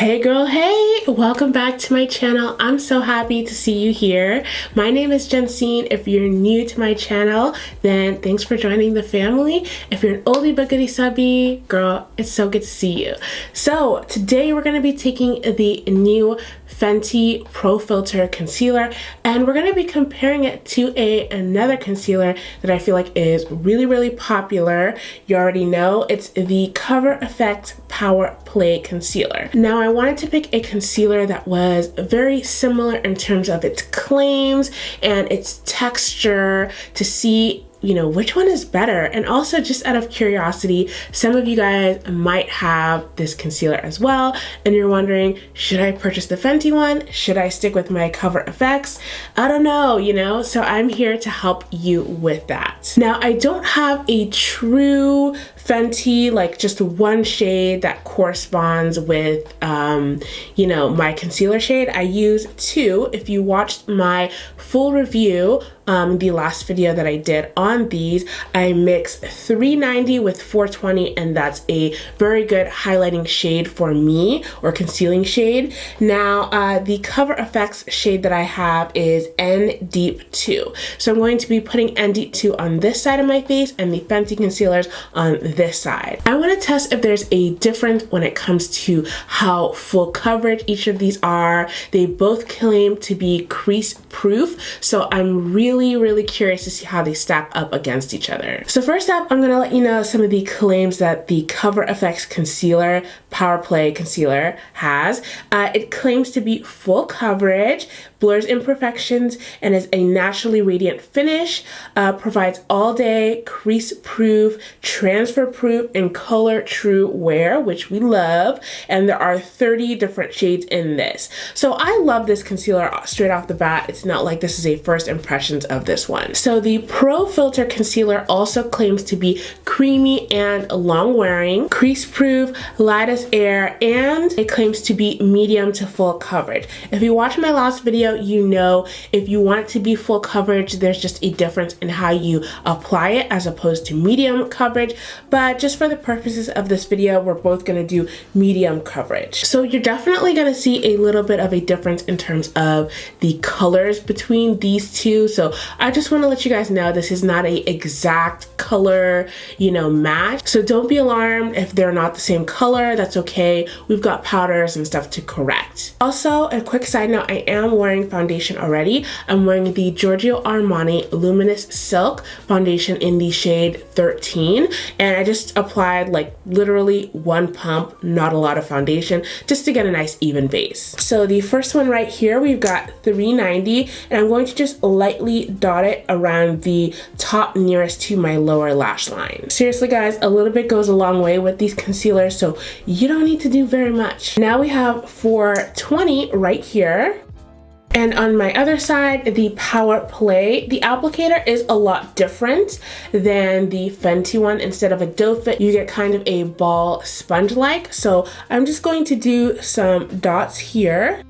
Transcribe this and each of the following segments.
Hey girl, hey! Welcome back to my channel. I'm so happy to see you here. My name is Jensine. If you're new to my channel, then thanks for joining the family. If you're an oldie but goodie subby, girl, it's so good to see you. So today we're going to be taking the new Fenty Pro Filter Concealer, and we're going to be comparing it to another concealer that I feel like is really popular. You already know, it's the Cover FX Power Play Concealer. Now I wanted to pick a concealer that was very similar in terms of its claims and its texture to see which one is better. And also, just out of curiosity, some of you guys might have this concealer as well and you're wondering, should I purchase the Fenty one? Should I stick with my Cover FX? I don't know, so I'm here to help you with that. Now, I don't have a true Fenty, like just one shade that corresponds with my concealer shade. I use two. If you watched my full review, the last video that I did on these, I mixed 390 with 420, and that's a very good highlighting shade for me, or concealing shade. Now the Cover FX shade that I have is N Deep 2. So I'm going to be putting N Deep 2 on this side of my face and the Fenty concealers on this side. I want to test if there's a difference when it comes to how full coverage each of these are. They both claim to be crease proof, so I'm really curious to see how they stack up against each other. So first up, I'm gonna let you know some of the claims that the Cover FX Concealer Power Play Concealer has. It claims to be full coverage, blurs imperfections, and is a naturally radiant finish, provides all day, crease proof, transfer proof, and color true wear, which we love, and there are 30 different shades in this. So I love this concealer straight off the bat. It's not like this is a first impressions of this one. So the Pro Filter Concealer also claims to be creamy and long wearing, crease proof, light as air, and it claims to be medium to full coverage. If you watched my last video, you know if you want it to be full coverage, there's just a difference in how you apply it as opposed to medium coverage, but just for the purposes of this video, we're both going to do medium coverage. So you're definitely going to see a little bit of a difference in terms of the colors between these two. So I just want to let you guys know this is not a exact color match, so don't be alarmed if they're not the same color. That's okay. We've got powders and stuff to correct. Also, a quick side note, I am wearing foundation already. I'm wearing the Giorgio Armani Luminous Silk foundation in the shade 13, and I just applied like literally one pump, not a lot of foundation, just to get a nice even base. So the first one right here, we've got 390, and I'm going to just lightly dot it around the top nearest to my lower lash line. Seriously guys, a little bit goes a long way with these concealers, so you don't need to do very much. Now we have 420 right here. And on my other side, the Power Play, the applicator is a lot different than the Fenty one. Instead of a doe foot, you get kind of a ball sponge-like. So I'm just going to do some dots here.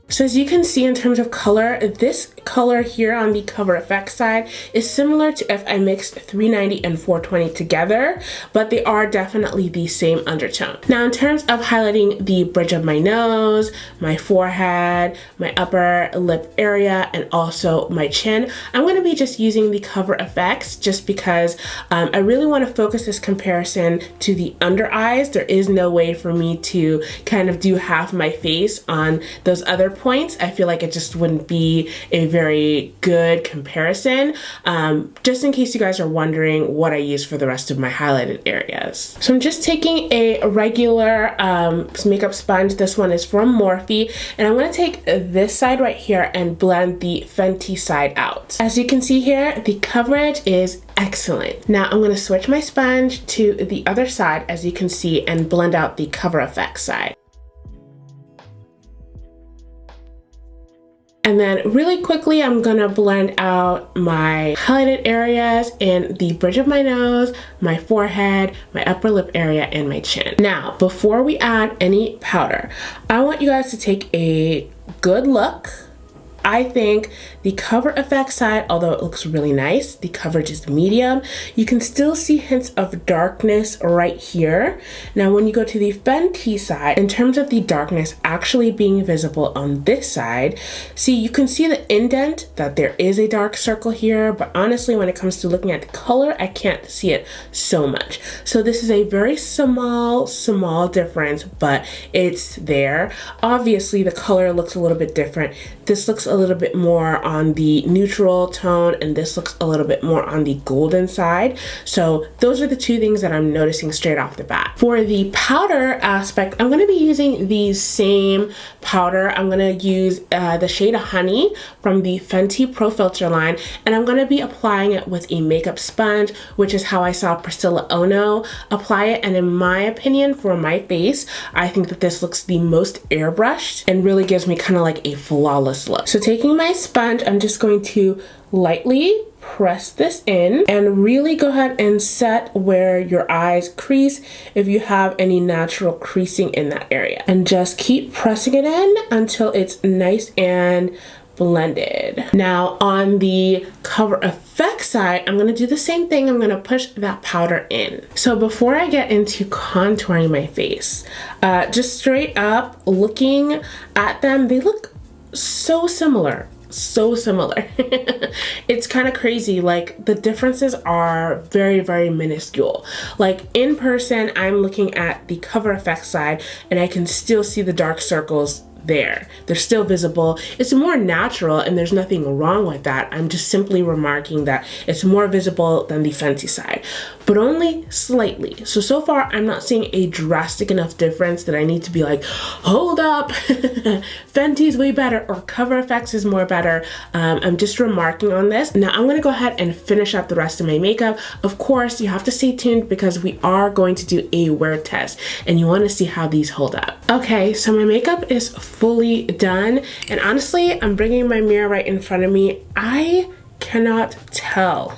So as you can see in terms of color, this color here on the Cover FX side is similar to if I mixed 390 and 420 together, but they are definitely the same undertone. Now in terms of highlighting the bridge of my nose, my forehead, my upper lip area, and also my chin, I'm going to be just using the Cover FX just because I really want to focus this comparison to the under eyes. There is no way for me to kind of do half my face on those other points. I feel like it just wouldn't be a very good comparison, just in case you guys are wondering what I use for the rest of my highlighted areas. So I'm just taking a regular makeup sponge. This one is from Morphe, and I'm going to take this side right here and blend the Fenty side out. As you can see here, the coverage is excellent. Now I'm going to switch my sponge to the other side, as you can see, and blend out the Cover FX side. And then really quickly, I'm gonna blend out my highlighted areas in the bridge of my nose, my forehead, my upper lip area, and my chin. Now, before we add any powder, I want you guys to take a good look I think the Cover FX side, although it looks really nice, the coverage is medium. You can still see hints of darkness right here. Now, when you go to the Fenty side, in terms of the darkness actually being visible on this side, see, you can see the indent that there is a dark circle here, but honestly, when it comes to looking at the color, I can't see it so much. So this is a very small difference, but it's there. Obviously, the color looks a little bit different. This looks a little bit more on the neutral tone, and this looks a little bit more on the golden side. So those are the two things that I'm noticing straight off the bat. For the powder aspect, I'm going to be using the same powder. I'm going to use the shade Honey from the Fenty Pro Filter line, and I'm going to be applying it with a makeup sponge, which is how I saw Priscilla Ono apply it. And in my opinion, for my face, I think that this looks the most airbrushed and really gives me kind of like a flawless look. So taking my sponge, I'm just going to lightly press this in and really go ahead and set where your eyes crease if you have any natural creasing in that area, and just keep pressing it in until it's nice and blended. Now on the Cover FX side, I'm gonna do the same thing. I'm gonna push that powder in. So before I get into contouring my face, just straight up looking at them, they look so similar. It's kind of crazy. Like, the differences are very minuscule. Like, in person, I'm looking at the Cover FX side and I can still see the dark circles there. They're still visible. It's more natural and there's nothing wrong with that. I'm just simply remarking that it's more visible than the Fenty side, but only slightly. So far I'm not seeing a drastic enough difference that I need to be like, hold up, Fenty's way better or Cover FX is more better. I'm just remarking on this. Now I'm gonna go ahead and finish up the rest of my makeup. Of course, you have to stay tuned because we are going to do a wear test and you want to see how these hold up. Okay, so my makeup is fully done, and honestly, I'm bringing my mirror right in front of me. I cannot tell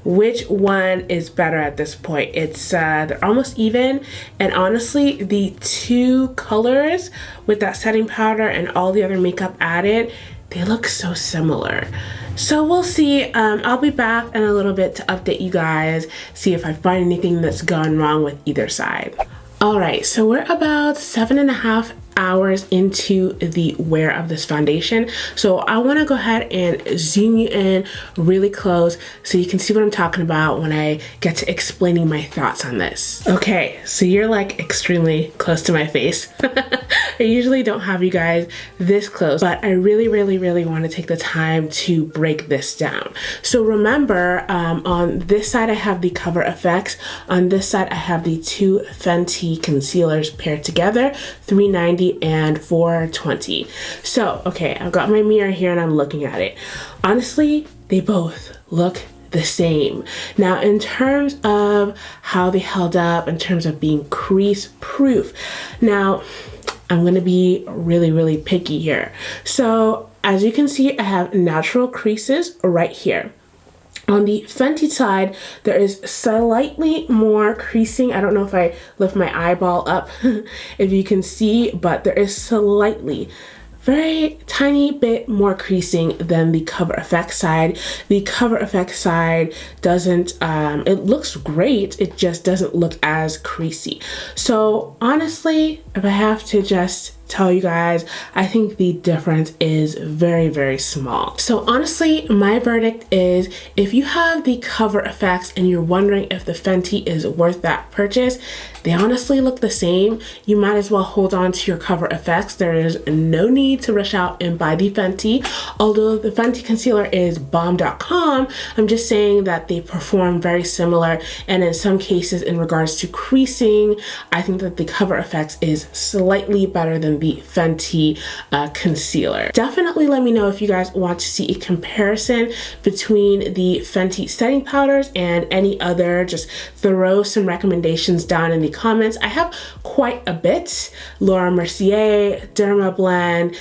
which one is better at this point. It's they're almost even, and honestly, the two colors with that setting powder and all the other makeup added, they look so similar. So we'll see. I'll be back in a little bit to update you guys, see if I find anything that's gone wrong with either side. All right, so we're about 7.5 hours into the wear of this foundation. So I want to go ahead and zoom you in really close so you can see what I'm talking about when I get to explaining my thoughts on this. Okay, so you're like extremely close to my face. I usually don't have you guys this close, but I really want to take the time to break this down. So remember, on this side I have the Cover FX, on this side I have the two Fenty concealers paired together, $3.90 and $4.20. So, okay, I've got my mirror here and I'm looking at it. Honestly, they both look the same. Now, in terms of how they held up, in terms of being crease proof, now I'm gonna be really picky here. So, as you can see, I have natural creases right here. On the Fenty side, there is slightly more creasing. I don't know if I lift my eyeball up if you can see, but there is slightly, very tiny bit more creasing than the Cover FX side. The Cover FX side doesn't, it looks great, it just doesn't look as creasy. So honestly, if I have to just tell you guys, I think the difference is very small. So honestly, my verdict is if you have the Cover FX and you're wondering if the Fenty is worth that purchase, they honestly look the same. You might as well hold on to your Cover FX. There is no need to rush out and buy the Fenty. Although the Fenty concealer is bomb.com, I'm just saying that they perform very similar, and in some cases in regards to creasing, I think that the Cover FX is slightly better than the Fenty concealer. Definitely let me know if you guys want to see a comparison between the Fenty setting powders and any other. Just throw some recommendations down in the comments. I have quite a bit. Laura Mercier, Derma Blend,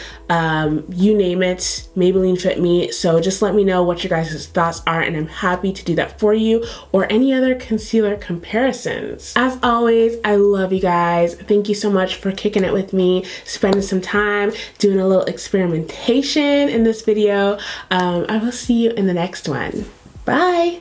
you name it, Maybelline Fit Me. So just let me know what your guys' thoughts are and I'm happy to do that for you, or any other concealer comparisons. As always, I love you guys. Thank you so much for kicking it with me, spending some time doing a little experimentation in this video. I will see you in the next one. Bye.